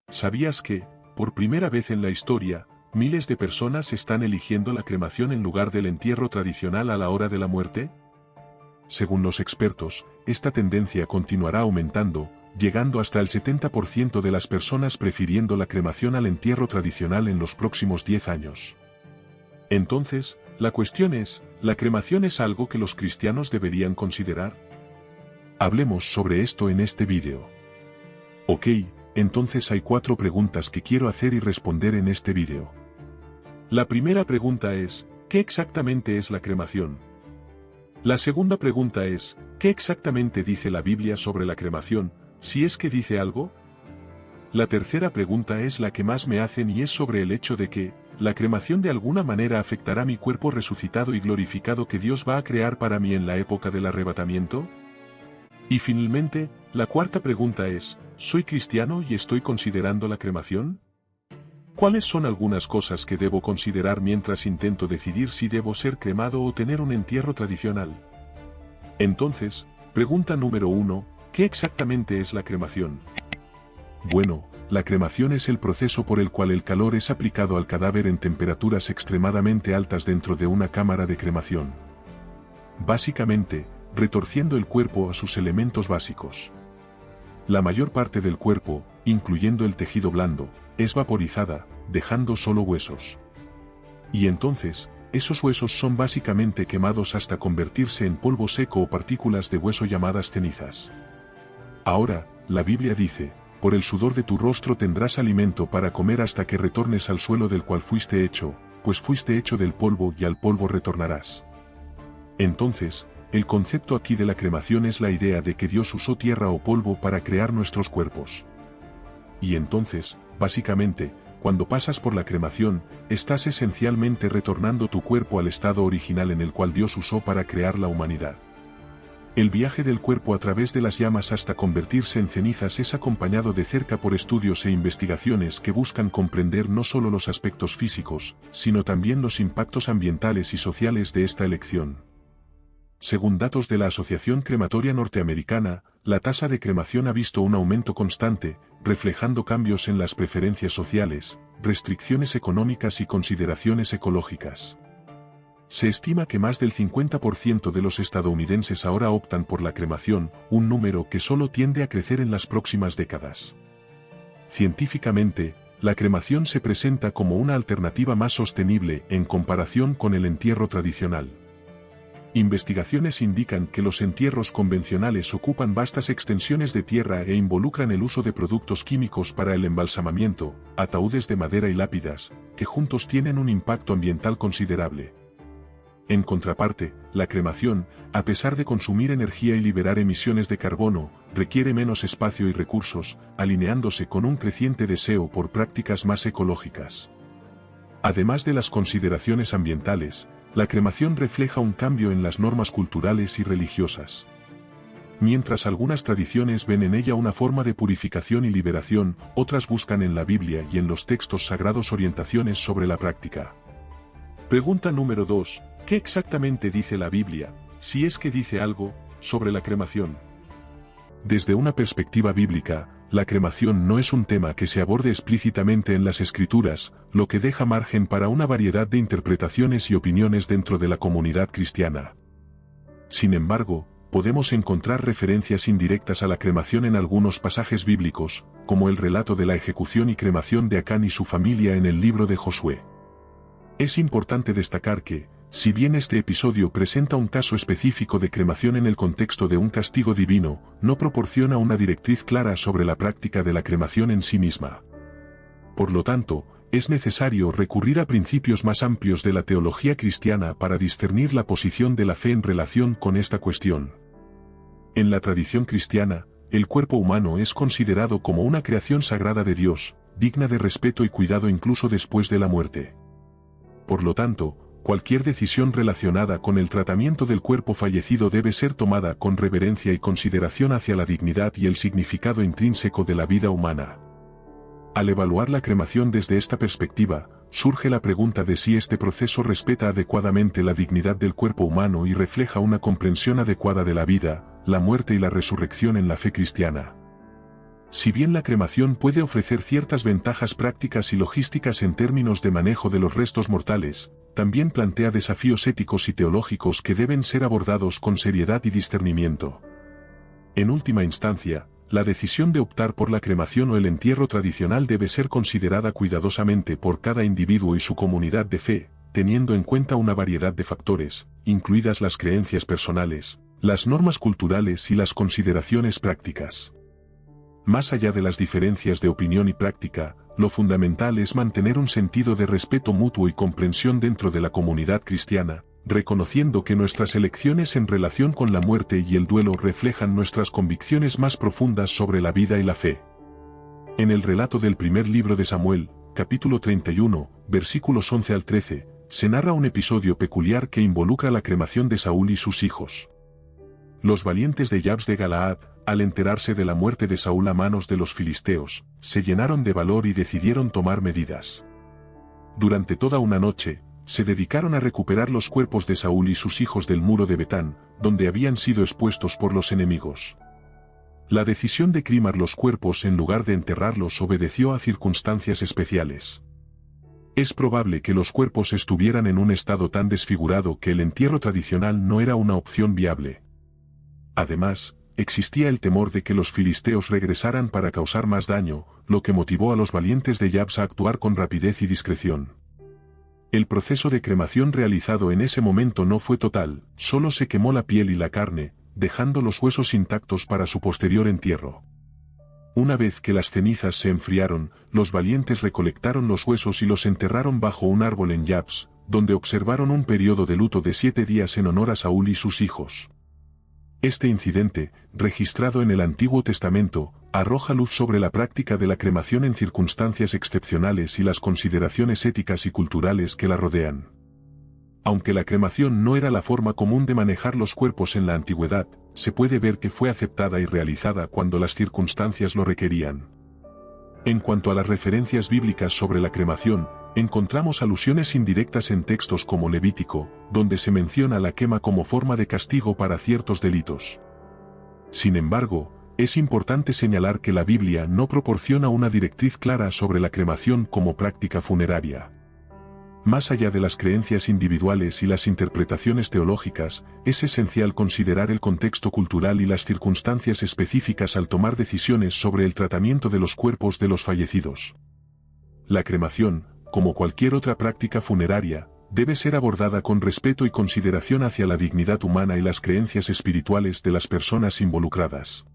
¿Sabías que, por primera vez en la historia, miles de personas están eligiendo la cremación en lugar del entierro tradicional a la hora de la muerte? Según los expertos, esta tendencia continuará aumentando, llegando hasta el 70% de las personas prefiriendo la cremación al entierro tradicional en los próximos 10 años. Entonces, la cuestión es, ¿la cremación es algo que los cristianos deberían considerar? Hablemos sobre esto en este vídeo. Ok, entonces hay 4 preguntas que quiero hacer y responder en este vídeo. La primera pregunta es, ¿qué exactamente es la cremación? La segunda pregunta es, ¿qué exactamente dice la Biblia sobre la cremación, si es que dice algo? La tercera pregunta es la que más me hacen y es sobre el hecho de que, ¿la cremación de alguna manera afectará mi cuerpo resucitado y glorificado que Dios va a crear para mí en la época del arrebatamiento? Y finalmente, la cuarta pregunta es, ¿soy cristiano y estoy considerando la cremación? ¿Cuáles son algunas cosas que debo considerar mientras intento decidir si debo ser cremado o tener un entierro tradicional? Entonces, pregunta número 1, ¿qué exactamente es la cremación? Bueno, la cremación es el proceso por el cual el calor es aplicado al cadáver en temperaturas extremadamente altas dentro de una cámara de cremación. Básicamente, retorciendo el cuerpo a sus elementos básicos. La mayor parte del cuerpo, incluyendo el tejido blando, es vaporizada, dejando solo huesos. Y entonces, esos huesos son básicamente quemados hasta convertirse en polvo seco o partículas de hueso llamadas cenizas. Ahora, la Biblia dice, por el sudor de tu rostro tendrás alimento para comer hasta que retornes al suelo del cual fuiste hecho, pues fuiste hecho del polvo y al polvo retornarás. Entonces, el concepto aquí de la cremación es la idea de que Dios usó tierra o polvo para crear nuestros cuerpos. Y entonces, básicamente, cuando pasas por la cremación, estás esencialmente retornando tu cuerpo al estado original en el cual Dios usó para crear la humanidad. El viaje del cuerpo a través de las llamas hasta convertirse en cenizas es acompañado de cerca por estudios e investigaciones que buscan comprender no solo los aspectos físicos, sino también los impactos ambientales y sociales de esta elección. Según datos de la Asociación Crematoria Norteamericana, la tasa de cremación ha visto un aumento constante, reflejando cambios en las preferencias sociales, restricciones económicas y consideraciones ecológicas. Se estima que más del 50% de los estadounidenses ahora optan por la cremación, un número que solo tiende a crecer en las próximas décadas. Científicamente, la cremación se presenta como una alternativa más sostenible en comparación con el entierro tradicional. Investigaciones indican que los entierros convencionales ocupan vastas extensiones de tierra e involucran el uso de productos químicos para el embalsamamiento, ataúdes de madera y lápidas, que juntos tienen un impacto ambiental considerable. En contraparte, la cremación, a pesar de consumir energía y liberar emisiones de carbono, requiere menos espacio y recursos, alineándose con un creciente deseo por prácticas más ecológicas. Además de las consideraciones ambientales, la cremación refleja un cambio en las normas culturales y religiosas. Mientras algunas tradiciones ven en ella una forma de purificación y liberación, otras buscan en la Biblia y en los textos sagrados orientaciones sobre la práctica. Pregunta número 2. ¿Qué exactamente dice la Biblia, si es que dice algo, sobre la cremación? Desde una perspectiva bíblica, la cremación no es un tema que se aborde explícitamente en las Escrituras, lo que deja margen para una variedad de interpretaciones y opiniones dentro de la comunidad cristiana. Sin embargo, podemos encontrar referencias indirectas a la cremación en algunos pasajes bíblicos, como el relato de la ejecución y cremación de Acán y su familia en el libro de Josué. Es importante destacar que, si bien este episodio presenta un caso específico de cremación en el contexto de un castigo divino, no proporciona una directriz clara sobre la práctica de la cremación en sí misma. Por lo tanto, es necesario recurrir a principios más amplios de la teología cristiana para discernir la posición de la fe en relación con esta cuestión. En la tradición cristiana, el cuerpo humano es considerado como una creación sagrada de Dios, digna de respeto y cuidado incluso después de la muerte. Por lo tanto, cualquier decisión relacionada con el tratamiento del cuerpo fallecido debe ser tomada con reverencia y consideración hacia la dignidad y el significado intrínseco de la vida humana. Al evaluar la cremación desde esta perspectiva, surge la pregunta de si este proceso respeta adecuadamente la dignidad del cuerpo humano y refleja una comprensión adecuada de la vida, la muerte y la resurrección en la fe cristiana. Si bien la cremación puede ofrecer ciertas ventajas prácticas y logísticas en términos de manejo de los restos mortales, también plantea desafíos éticos y teológicos que deben ser abordados con seriedad y discernimiento. En última instancia, la decisión de optar por la cremación o el entierro tradicional debe ser considerada cuidadosamente por cada individuo y su comunidad de fe, teniendo en cuenta una variedad de factores, incluidas las creencias personales, las normas culturales y las consideraciones prácticas. Más allá de las diferencias de opinión y práctica, lo fundamental es mantener un sentido de respeto mutuo y comprensión dentro de la comunidad cristiana, reconociendo que nuestras elecciones en relación con la muerte y el duelo reflejan nuestras convicciones más profundas sobre la vida y la fe. En el relato del primer libro de Samuel, capítulo 31, versículos 11 al 13, se narra un episodio peculiar que involucra la cremación de Saúl y sus hijos. Los valientes de Jabes de Galaad, al enterarse de la muerte de Saúl a manos de los filisteos, se llenaron de valor y decidieron tomar medidas. Durante toda una noche, se dedicaron a recuperar los cuerpos de Saúl y sus hijos del muro de Betán, donde habían sido expuestos por los enemigos. La decisión de cremar los cuerpos en lugar de enterrarlos obedeció a circunstancias especiales. Es probable que los cuerpos estuvieran en un estado tan desfigurado que el entierro tradicional no era una opción viable. Además, existía el temor de que los filisteos regresaran para causar más daño, lo que motivó a los valientes de Jabes a actuar con rapidez y discreción. El proceso de cremación realizado en ese momento no fue total, solo se quemó la piel y la carne, dejando los huesos intactos para su posterior entierro. Una vez que las cenizas se enfriaron, los valientes recolectaron los huesos y los enterraron bajo un árbol en Jabes, donde observaron un periodo de luto de 7 días en honor a Saúl y sus hijos. Este incidente, registrado en el Antiguo Testamento, arroja luz sobre la práctica de la cremación en circunstancias excepcionales y las consideraciones éticas y culturales que la rodean. Aunque la cremación no era la forma común de manejar los cuerpos en la antigüedad, se puede ver que fue aceptada y realizada cuando las circunstancias lo requerían. En cuanto a las referencias bíblicas sobre la cremación, encontramos alusiones indirectas en textos como Levítico, donde se menciona la quema como forma de castigo para ciertos delitos. Sin embargo, es importante señalar que la Biblia no proporciona una directriz clara sobre la cremación como práctica funeraria. Más allá de las creencias individuales y las interpretaciones teológicas, es esencial considerar el contexto cultural y las circunstancias específicas al tomar decisiones sobre el tratamiento de los cuerpos de los fallecidos. La cremación, como cualquier otra práctica funeraria, debe ser abordada con respeto y consideración hacia la dignidad humana y las creencias espirituales de las personas involucradas.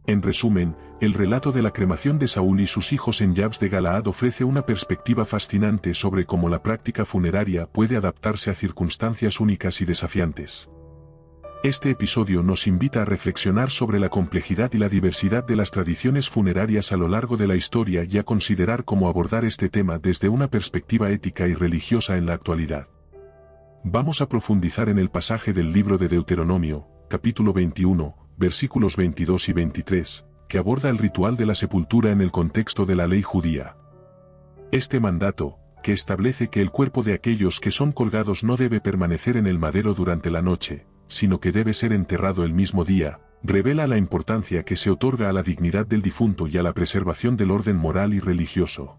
En resumen, el relato de la cremación de Saúl y sus hijos en Jabes de Galaad ofrece una perspectiva fascinante sobre cómo la práctica funeraria puede adaptarse a circunstancias únicas y desafiantes. Este episodio nos invita a reflexionar sobre la complejidad y la diversidad de las tradiciones funerarias a lo largo de la historia y a considerar cómo abordar este tema desde una perspectiva ética y religiosa en la actualidad. Vamos a profundizar en el pasaje del libro de Deuteronomio, capítulo 21, versículos 22 y 23, que aborda el ritual de la sepultura en el contexto de la ley judía. Este mandato, que establece que el cuerpo de aquellos que son colgados no debe permanecer en el madero durante la noche, sino que debe ser enterrado el mismo día, revela la importancia que se otorga a la dignidad del difunto y a la preservación del orden moral y religioso.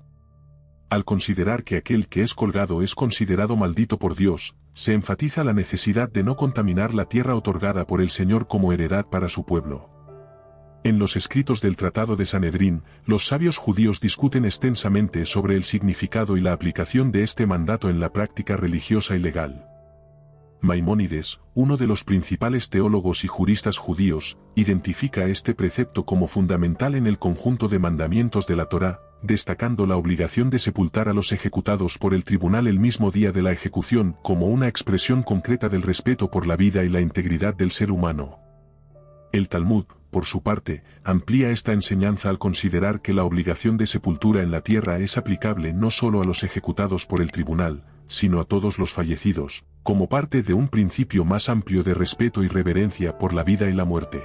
Al considerar que aquel que es colgado es considerado maldito por Dios, se enfatiza la necesidad de no contaminar la tierra otorgada por el Señor como heredad para su pueblo. En los escritos del Tratado de Sanedrín, los sabios judíos discuten extensamente sobre el significado y la aplicación de este mandato en la práctica religiosa y legal. Maimónides, uno de los principales teólogos y juristas judíos, identifica este precepto como fundamental en el conjunto de mandamientos de la Torá, destacando la obligación de sepultar a los ejecutados por el tribunal el mismo día de la ejecución como una expresión concreta del respeto por la vida y la integridad del ser humano. El Talmud, por su parte, amplía esta enseñanza al considerar que la obligación de sepultura en la tierra es aplicable no solo a los ejecutados por el tribunal, sino a todos los fallecidos, como parte de un principio más amplio de respeto y reverencia por la vida y la muerte.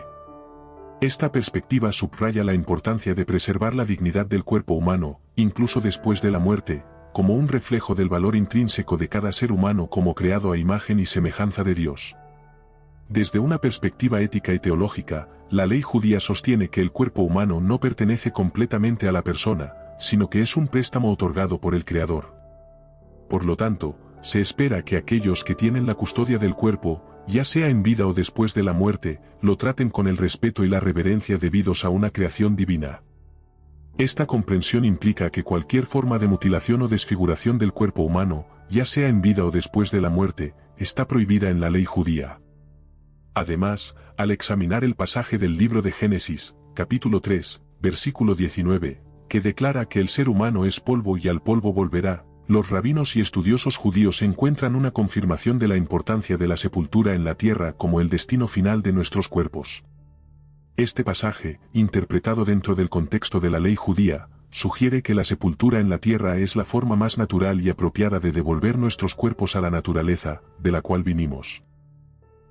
Esta perspectiva subraya la importancia de preservar la dignidad del cuerpo humano, incluso después de la muerte, como un reflejo del valor intrínseco de cada ser humano como creado a imagen y semejanza de Dios. Desde una perspectiva ética y teológica, la ley judía sostiene que el cuerpo humano no pertenece completamente a la persona, sino que es un préstamo otorgado por el Creador. Por lo tanto, se espera que aquellos que tienen la custodia del cuerpo, ya sea en vida o después de la muerte, lo traten con el respeto y la reverencia debidos a una creación divina. Esta comprensión implica que cualquier forma de mutilación o desfiguración del cuerpo humano, ya sea en vida o después de la muerte, está prohibida en la ley judía. Además, al examinar el pasaje del libro de Génesis, capítulo 3, versículo 19, que declara que el ser humano es polvo y al polvo volverá, los rabinos y estudiosos judíos encuentran una confirmación de la importancia de la sepultura en la tierra como el destino final de nuestros cuerpos. Este pasaje, interpretado dentro del contexto de la ley judía, sugiere que la sepultura en la tierra es la forma más natural y apropiada de devolver nuestros cuerpos a la naturaleza, de la cual vinimos.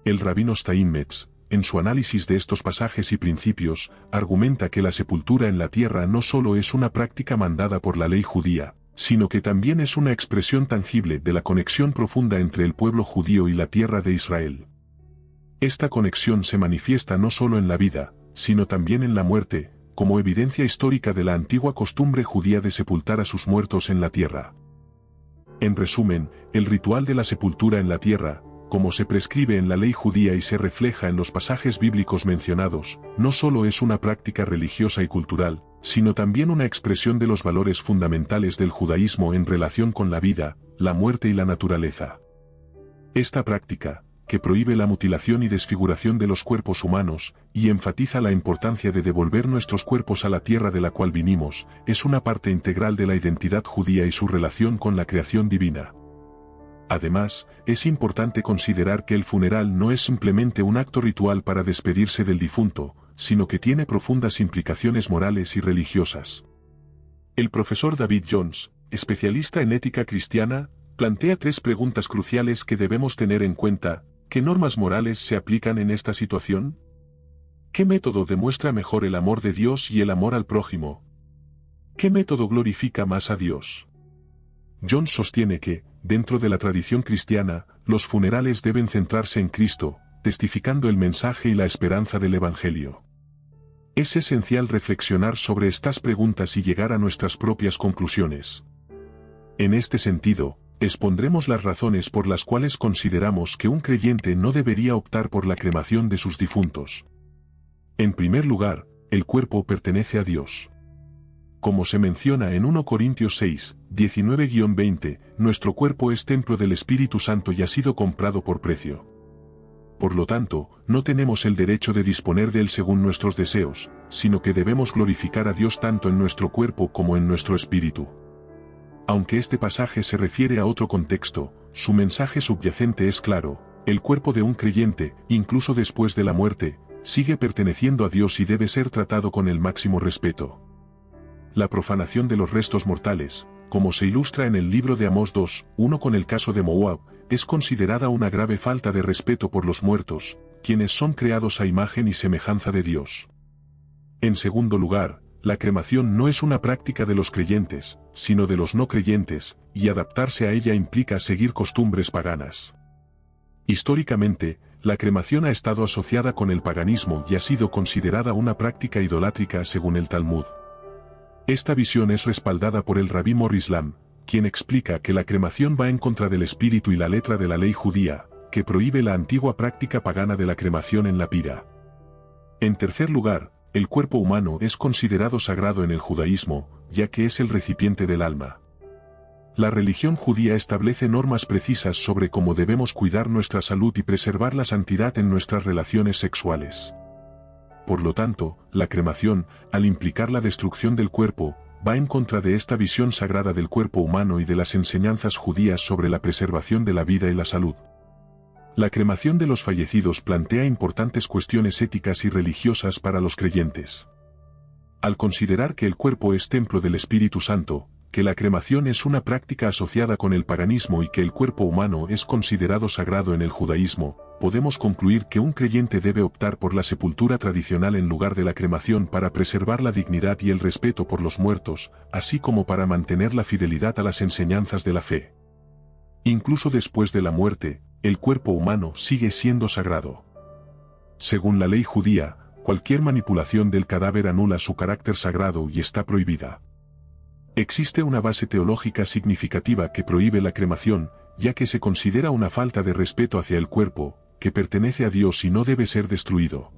El rabino Steinmetz, en su análisis de estos pasajes y principios, argumenta que la sepultura en la tierra no solo es una práctica mandada por la ley judía, sino que también es una expresión tangible de la conexión profunda entre el pueblo judío y la tierra de Israel. Esta conexión se manifiesta no solo en la vida, sino también en la muerte, como evidencia histórica de la antigua costumbre judía de sepultar a sus muertos en la tierra. En resumen, el ritual de la sepultura en la tierra, como se prescribe en la ley judía y se refleja en los pasajes bíblicos mencionados, no solo es una práctica religiosa y cultural, sino también una expresión de los valores fundamentales del judaísmo en relación con la vida, la muerte y la naturaleza. Esta práctica, que prohíbe la mutilación y desfiguración de los cuerpos humanos, y enfatiza la importancia de devolver nuestros cuerpos a la tierra de la cual vinimos, es una parte integral de la identidad judía y su relación con la creación divina. Además, es importante considerar que el funeral no es simplemente un acto ritual para despedirse del difunto, sino que tiene profundas implicaciones morales y religiosas. El profesor David Jones, especialista en ética cristiana, plantea 3 preguntas cruciales que debemos tener en cuenta. ¿Qué normas morales se aplican en esta situación? ¿Qué método demuestra mejor el amor de Dios y el amor al prójimo? ¿Qué método glorifica más a Dios? Jones sostiene que, dentro de la tradición cristiana, los funerales deben centrarse en Cristo, testificando el mensaje y la esperanza del Evangelio. Es esencial reflexionar sobre estas preguntas y llegar a nuestras propias conclusiones. En este sentido, expondremos las razones por las cuales consideramos que un creyente no debería optar por la cremación de sus difuntos. En primer lugar, el cuerpo pertenece a Dios. Como se menciona en 1 Corintios 6, 19-20, nuestro cuerpo es templo del Espíritu Santo y ha sido comprado por precio. Por lo tanto, no tenemos el derecho de disponer de él según nuestros deseos, sino que debemos glorificar a Dios tanto en nuestro cuerpo como en nuestro espíritu. Aunque este pasaje se refiere a otro contexto, su mensaje subyacente es claro: el cuerpo de un creyente, incluso después de la muerte, sigue perteneciendo a Dios y debe ser tratado con el máximo respeto. La profanación de los restos mortales, como se ilustra en el libro de Amós 2:1 con el caso de Moab, es considerada una grave falta de respeto por los muertos, quienes son creados a imagen y semejanza de Dios. En segundo lugar, la cremación no es una práctica de los creyentes, sino de los no creyentes, y adaptarse a ella implica seguir costumbres paganas. Históricamente, la cremación ha estado asociada con el paganismo y ha sido considerada una práctica idolátrica según el Talmud. Esta visión es respaldada por el Rabí Mor Islam, quien explica que la cremación va en contra del espíritu y la letra de la ley judía, que prohíbe la antigua práctica pagana de la cremación en la pira. En tercer lugar, el cuerpo humano es considerado sagrado en el judaísmo, ya que es el recipiente del alma. La religión judía establece normas precisas sobre cómo debemos cuidar nuestra salud y preservar la santidad en nuestras relaciones sexuales. Por lo tanto, la cremación, al implicar la destrucción del cuerpo, va en contra de esta visión sagrada del cuerpo humano y de las enseñanzas judías sobre la preservación de la vida y la salud. La cremación de los fallecidos plantea importantes cuestiones éticas y religiosas para los creyentes. Al considerar que el cuerpo es templo del Espíritu Santo, que la cremación es una práctica asociada con el paganismo y que el cuerpo humano es considerado sagrado en el judaísmo, podemos concluir que un creyente debe optar por la sepultura tradicional en lugar de la cremación para preservar la dignidad y el respeto por los muertos, así como para mantener la fidelidad a las enseñanzas de la fe. Incluso después de la muerte, el cuerpo humano sigue siendo sagrado. Según la ley judía, cualquier manipulación del cadáver anula su carácter sagrado y está prohibida. Existe una base teológica significativa que prohíbe la cremación, ya que se considera una falta de respeto hacia el cuerpo, que pertenece a Dios y no debe ser destruido.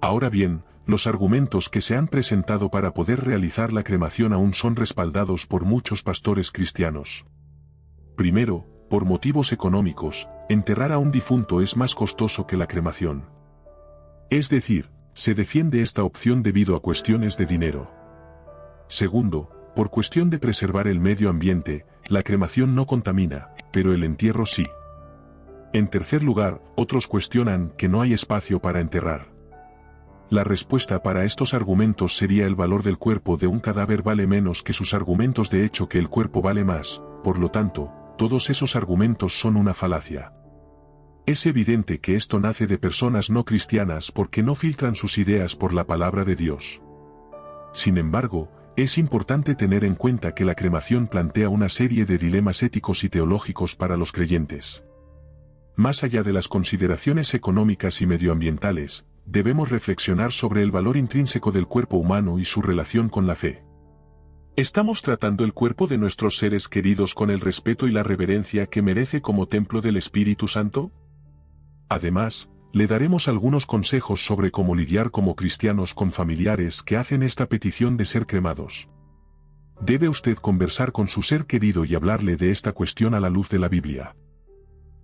Ahora bien, los argumentos que se han presentado para poder realizar la cremación aún son respaldados por muchos pastores cristianos. Primero, por motivos económicos, enterrar a un difunto es más costoso que la cremación. Es decir, se defiende esta opción debido a cuestiones de dinero. Segundo, por cuestión de preservar el medio ambiente, la cremación no contamina, pero el entierro sí. En tercer lugar, otros cuestionan que no hay espacio para enterrar. La respuesta para estos argumentos sería el valor del cuerpo de un cadáver vale menos que sus argumentos de hecho que el cuerpo vale más, por lo tanto, todos esos argumentos son una falacia. Es evidente que esto nace de personas no cristianas porque no filtran sus ideas por la palabra de Dios. Sin embargo, es importante tener en cuenta que la cremación plantea una serie de dilemas éticos y teológicos para los creyentes. Más allá de las consideraciones económicas y medioambientales, debemos reflexionar sobre el valor intrínseco del cuerpo humano y su relación con la fe. ¿Estamos tratando el cuerpo de nuestros seres queridos con el respeto y la reverencia que merece como templo del Espíritu Santo? Además, le daremos algunos consejos sobre cómo lidiar como cristianos con familiares que hacen esta petición de ser cremados. Debe usted conversar con su ser querido y hablarle de esta cuestión a la luz de la Biblia.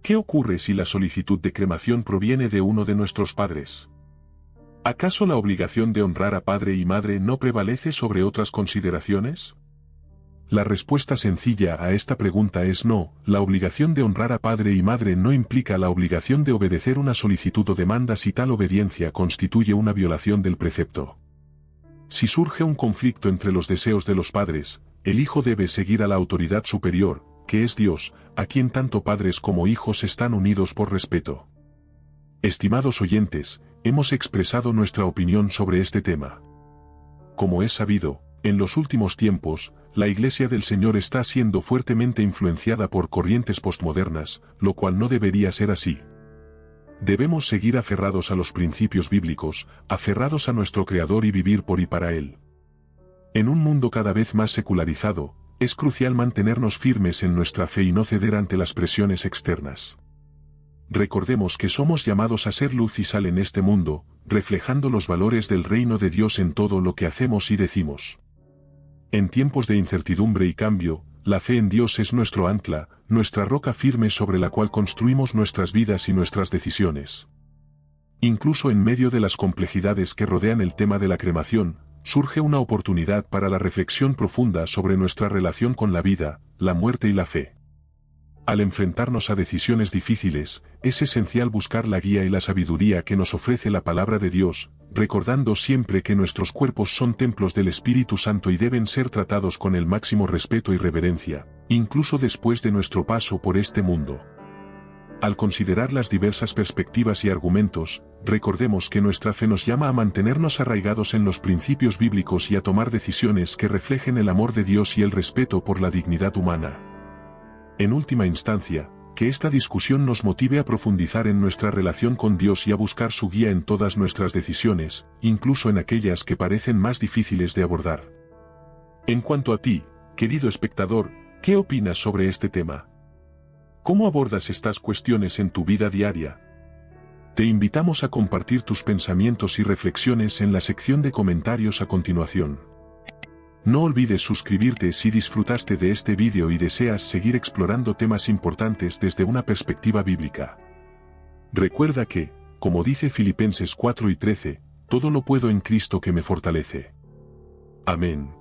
¿Qué ocurre si la solicitud de cremación proviene de uno de nuestros padres? ¿Acaso la obligación de honrar a padre y madre no prevalece sobre otras consideraciones? La respuesta sencilla a esta pregunta es no, la obligación de honrar a padre y madre no implica la obligación de obedecer una solicitud o demanda si tal obediencia constituye una violación del precepto. Si surge un conflicto entre los deseos de los padres, el hijo debe seguir a la autoridad superior, que es Dios, a quien tanto padres como hijos están unidos por respeto. Estimados oyentes, hemos expresado nuestra opinión sobre este tema. Como es sabido, en los últimos tiempos, la Iglesia del Señor está siendo fuertemente influenciada por corrientes postmodernas, lo cual no debería ser así. Debemos seguir aferrados a los principios bíblicos, aferrados a nuestro Creador y vivir por y para Él. En un mundo cada vez más secularizado, es crucial mantenernos firmes en nuestra fe y no ceder ante las presiones externas. Recordemos que somos llamados a ser luz y sal en este mundo, reflejando los valores del reino de Dios en todo lo que hacemos y decimos. En tiempos de incertidumbre y cambio, la fe en Dios es nuestro ancla, nuestra roca firme sobre la cual construimos nuestras vidas y nuestras decisiones. Incluso en medio de las complejidades que rodean el tema de la cremación, surge una oportunidad para la reflexión profunda sobre nuestra relación con la vida, la muerte y la fe. Al enfrentarnos a decisiones difíciles, es esencial buscar la guía y la sabiduría que nos ofrece la palabra de Dios, recordando siempre que nuestros cuerpos son templos del Espíritu Santo y deben ser tratados con el máximo respeto y reverencia, incluso después de nuestro paso por este mundo. Al considerar las diversas perspectivas y argumentos, recordemos que nuestra fe nos llama a mantenernos arraigados en los principios bíblicos y a tomar decisiones que reflejen el amor de Dios y el respeto por la dignidad humana. En última instancia, que esta discusión nos motive a profundizar en nuestra relación con Dios y a buscar su guía en todas nuestras decisiones, incluso en aquellas que parecen más difíciles de abordar. En cuanto a ti, querido espectador, ¿qué opinas sobre este tema? ¿Cómo abordas estas cuestiones en tu vida diaria? Te invitamos a compartir tus pensamientos y reflexiones en la sección de comentarios a continuación. No olvides suscribirte si disfrutaste de este vídeo y deseas seguir explorando temas importantes desde una perspectiva bíblica. Recuerda que, como dice Filipenses 4:13, todo lo puedo en Cristo que me fortalece. Amén.